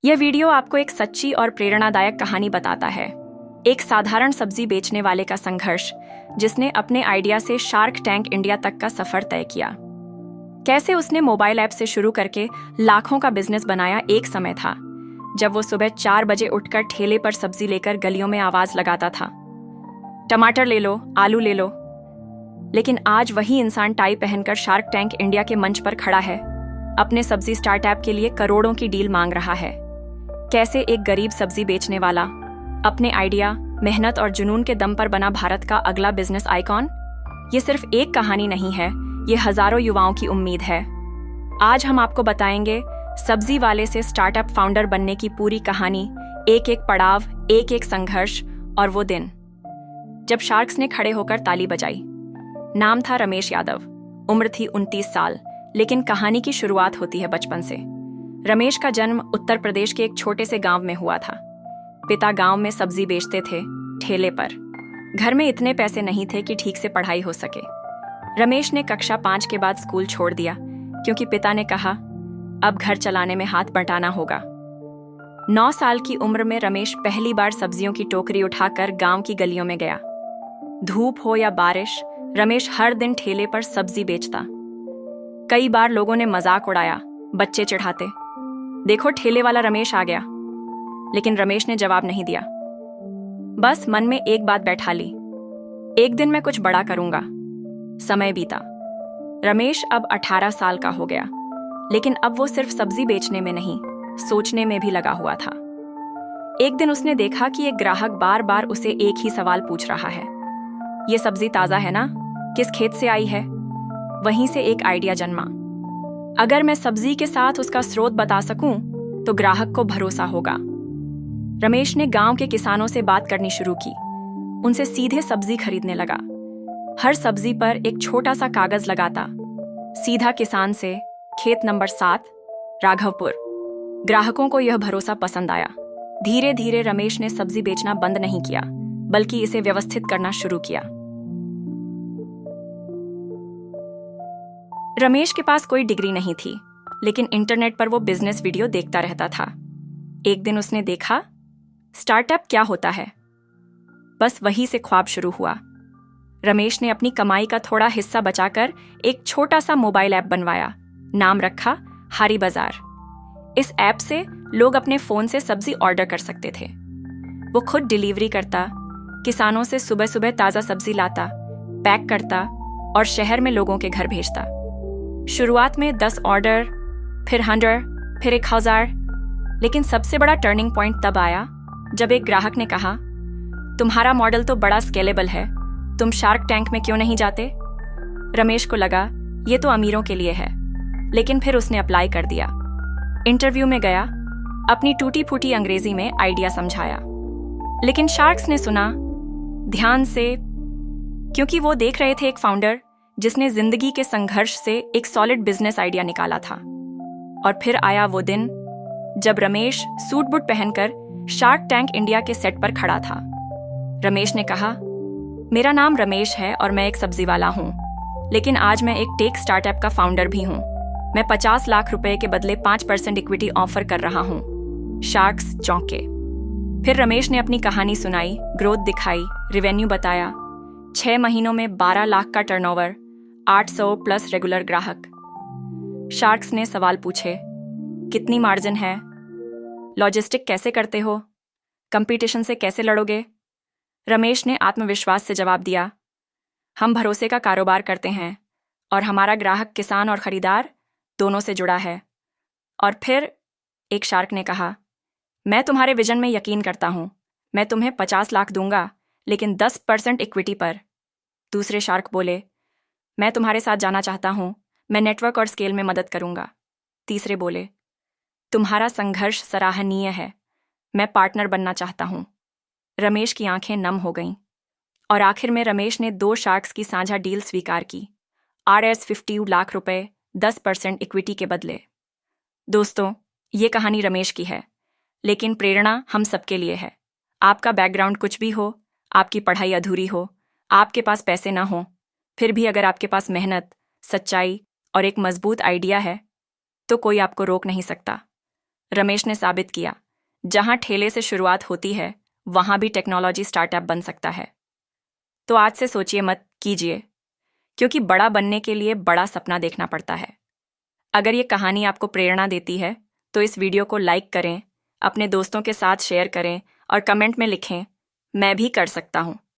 यह वीडियो आपको एक सच्ची और प्रेरणादायक कहानी बताता है। एक साधारण सब्जी बेचने वाले का संघर्ष, जिसने अपने आइडिया से शार्क टैंक इंडिया तक का सफर तय किया। कैसे उसने मोबाइल ऐप से शुरू करके लाखों का बिजनेस बनाया। एक समय था जब वो सुबह 4 बजे उठकर ठेले पर सब्जी लेकर गलियों में आवाज लगाता था, टमाटर ले लो, आलू ले लो। लेकिन आज वही इंसान टाई पहनकर शार्क टैंक इंडिया के मंच पर खड़ा है, अपने सब्जी स्टार्टअप के लिए करोड़ों की डील मांग रहा है। कैसे एक गरीब सब्जी बेचने वाला अपने आइडिया, मेहनत और जुनून के दम पर बना भारत का अगला बिजनेस आइकॉन। ये सिर्फ एक कहानी नहीं है, ये हजारों युवाओं की उम्मीद है। आज हम आपको बताएंगे सब्जी वाले से स्टार्टअप फाउंडर बनने की पूरी कहानी, एक एक पड़ाव, एक एक संघर्ष और वो दिन जब शार्क्स ने खड़े होकर ताली बजाई। नाम था रमेश यादव, उम्र थी 29 साल, लेकिन कहानी की शुरुआत होती है बचपन से। रमेश का जन्म उत्तर प्रदेश के एक छोटे से गांव में हुआ था। पिता गांव में सब्जी बेचते थे, ठेले पर। घर में इतने पैसे नहीं थे कि ठीक से पढ़ाई हो सके। रमेश ने कक्षा 5 के बाद स्कूल छोड़ दिया, क्योंकि पिता ने कहा अब घर चलाने में हाथ बंटाना होगा। 9 साल की उम्र में रमेश पहली बार सब्जियों की टोकरी उठाकर गांव की गलियों में गया। धूप हो या बारिश, रमेश हर दिन ठेले पर सब्जी बेचता। कई बार लोगों ने मजाक उड़ाया, बच्चे चिढ़ाते, देखो ठेले वाला रमेश आ गया। लेकिन रमेश ने जवाब नहीं दिया, बस मन में एक बात बैठा ली, एक दिन मैं कुछ बड़ा करूंगा। समय बीता। रमेश अब 18 साल का हो गया, लेकिन अब वो सिर्फ सब्जी बेचने में नहीं, सोचने में भी लगा हुआ था। एक दिन उसने देखा कि एक ग्राहक बार बार उसे एक ही सवाल पूछ रहा है, ये सब्जी ताजा है ना? किस खेत से आई है? वहीं से एक आइडिया जन्मा। अगर मैं सब्जी के साथ उसका स्रोत बता सकूं, तो ग्राहक को भरोसा होगा। रमेश ने गांव के किसानों से बात करनी शुरू की, उनसे सीधे सब्जी खरीदने लगा। हर सब्जी पर एक छोटा सा कागज लगाता, सीधा किसान से, खेत नंबर 7, राघवपुर। ग्राहकों को यह भरोसा पसंद आया। धीरे धीरे रमेश ने सब्जी बेचना बंद नहीं किया, बल्कि इसे व्यवस्थित करना शुरू किया। रमेश के पास कोई डिग्री नहीं थी, लेकिन इंटरनेट पर वो बिजनेस वीडियो देखता रहता था। एक दिन उसने देखा, स्टार्टअप क्या होता है। बस वहीं से ख्वाब शुरू हुआ। रमेश ने अपनी कमाई का थोड़ा हिस्सा बचाकर एक छोटा सा मोबाइल ऐप बनवाया। नाम रखा हारी बाजार। इस ऐप से लोग अपने फोन से सब्जी ऑर्डर कर सकते थे। वो खुद डिलीवरी करता, किसानों से सुबह सुबह ताजा सब्जी लाता, पैक करता और शहर में लोगों के घर भेजता। शुरुआत में 10 ऑर्डर, फिर 100, फिर 1000। लेकिन सबसे बड़ा टर्निंग पॉइंट तब आया जब एक ग्राहक ने कहा, तुम्हारा मॉडल तो बड़ा स्केलेबल है, तुम शार्क टैंक में क्यों नहीं जाते? रमेश को लगा ये तो अमीरों के लिए है, लेकिन फिर उसने अप्लाई कर दिया। इंटरव्यू में गया, अपनी टूटी फूटी अंग्रेजी में आइडिया समझाया। लेकिन शार्क्स ने सुना ध्यान से, क्योंकि वो देख रहे थे एक फाउंडर जिसने जिंदगी के संघर्ष से एक सॉलिड बिजनेस आइडिया निकाला था। और फिर आया वो दिन जब रमेश सूट बूट पहनकर शार्क टैंक इंडिया के सेट पर खड़ा था। रमेश ने कहा, मेरा नाम रमेश है और मैं एक सब्जी वाला हूं, लेकिन आज मैं एक टेक स्टार्टअप का फाउंडर भी हूं। मैं 50 लाख रुपए के बदले 5% इक्विटी ऑफर कर रहा हूं। शार्क्स चौंके। फिर रमेश ने अपनी कहानी सुनाई, ग्रोथ दिखाई, रेवेन्यू बताया। 6 महीनों में 12 लाख का टर्नओवर, 800 प्लस रेगुलर ग्राहक। शार्क्स ने सवाल पूछे, कितनी मार्जिन है? लॉजिस्टिक कैसे करते हो? कंपटीशन से कैसे लड़ोगे? रमेश ने आत्मविश्वास से जवाब दिया, हम भरोसे का कारोबार करते हैं और हमारा ग्राहक किसान और खरीदार दोनों से जुड़ा है। और फिर एक शार्क ने कहा, मैं तुम्हारे विजन में यकीन करता हूं, मैं तुम्हें 50 लाख दूंगा, लेकिन 10% इक्विटी पर। दूसरे शार्क बोले, मैं तुम्हारे साथ जाना चाहता हूं, मैं नेटवर्क और स्केल में मदद करूंगा। तीसरे बोले, तुम्हारा संघर्ष सराहनीय है, मैं पार्टनर बनना चाहता हूं। रमेश की आंखें नम हो गईं और आखिर में रमेश ने 2 शार्क्स की साझा डील स्वीकार की, $50 लाख रुपए, 10% इक्विटी के बदले। दोस्तों, ये कहानी रमेश की है, लेकिन प्रेरणा हम सबके लिए है। आपका बैकग्राउंड कुछ भी हो, आपकी पढ़ाई अधूरी हो, आपके पास पैसे ना हो, फिर भी अगर आपके पास मेहनत, सच्चाई और एक मजबूत आइडिया है, तो कोई आपको रोक नहीं सकता। रमेश ने साबित किया, जहां ठेले से शुरुआत होती है वहां भी टेक्नोलॉजी स्टार्टअप बन सकता है। तो आज से सोचिए मत कीजिए, क्योंकि बड़ा बनने के लिए बड़ा सपना देखना पड़ता है। अगर ये कहानी आपको प्रेरणा देती है तो इस वीडियो को लाइक करें, अपने दोस्तों के साथ शेयर करें और कमेंट में लिखें, मैं भी कर सकता हूँ।